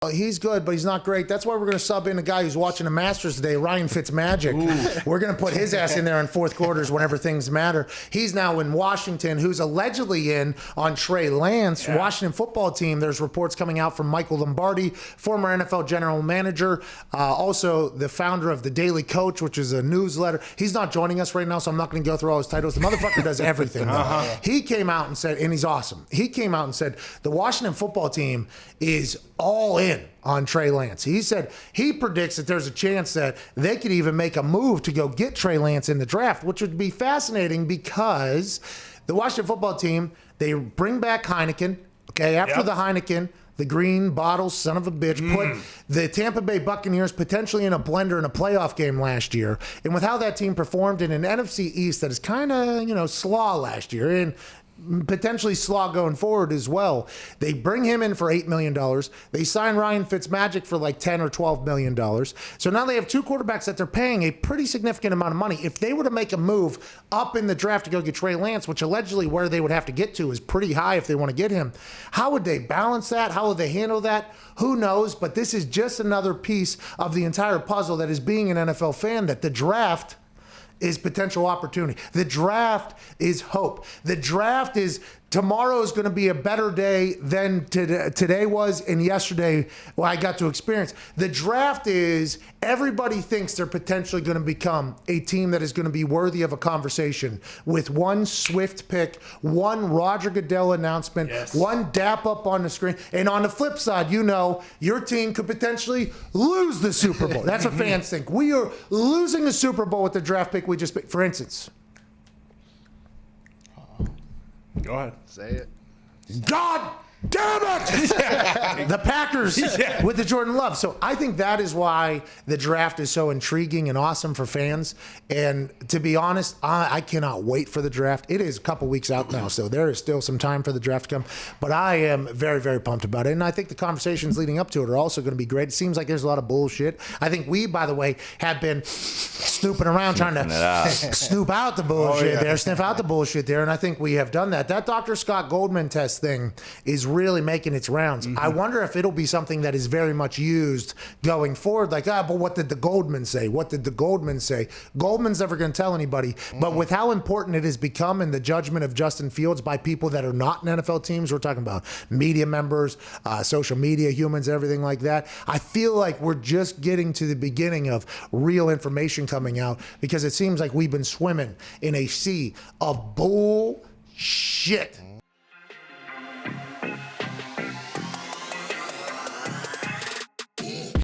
He's good, but he's not great. That's why we're going to sub in a guy who's watching the Masters today, Ryan Fitzmagic. We're going to put his ass in there in fourth quarters whenever things matter. He's now in Washington, who's allegedly in on Trey Lance. Yeah. Washington football team, there's reports coming out from Michael Lombardi, former NFL general manager, also the founder of The Daily Coach, which is a newsletter. He's not joining us right now, so I'm not going to go through all his titles. The motherfucker does everything. He came out and said, and he's awesome, he came out and said the Washington football team is all in on Trey Lance. He said he predicts that there's a chance that they could even make a move to go get Trey Lance in the draft, which would be fascinating because the Washington football team, they bring back Heineken, okay, after the Heineken, the green bottle, son of a bitch, put the Tampa Bay Buccaneers potentially in a blender in a playoff game last year. And with how that team performed in an NFC East that is kind of, slaw last year, and potentially slaw going forward as well. They bring him in for $8 million. They sign Ryan Fitzmagic for like $10 or $12 million. So now they have two quarterbacks that they're paying a pretty significant amount of money. If they were to make a move up in the draft to go get Trey Lance, which allegedly where they would have to get to is pretty high if they want to get him, how would they balance that? How would they handle that? Who knows? But this is just another piece of the entire puzzle that is being an NFL fan, that the draft is potential opportunity. The draft is hope. The draft is tomorrow is going to be a better day than today was, and yesterday I got to experience. The draft is everybody thinks they're potentially going to become a team that is going to be worthy of a conversation with one swift pick, one Roger Goodell announcement, one dap up on the screen. And on the flip side, your team could potentially lose the Super Bowl. That's what fans think. We are losing the Super Bowl with the draft pick we just picked. For instance, go ahead. Say it. God damn it! The Packers with the Jordan Love. So I think that is why the draft is so intriguing and awesome for fans. And to be honest, I cannot wait for the draft. It is a couple weeks out now, so there is still some time for the draft to come. But I am very, very pumped about it. And I think the conversations leading up to it are also going to be great. It seems like there's a lot of bullshit. I think we, by the way, have been snooping around trying to snoop out the bullshit there, sniff out the bullshit there. And I think we have done that. That Dr. Scott Goldman test thing is really making its rounds. I wonder if it'll be something that is very much used going forward. Like, but what did the Goldman say? What did the Goldman say? Goldman's never going to tell anybody. But with how important it has become in the judgment of Justin Fields by people that are not in NFL teams, we're talking about media members, social media humans, everything like that. I feel like we're just getting to the beginning of real information coming out, because it seems like we've been swimming in a sea of bullshit.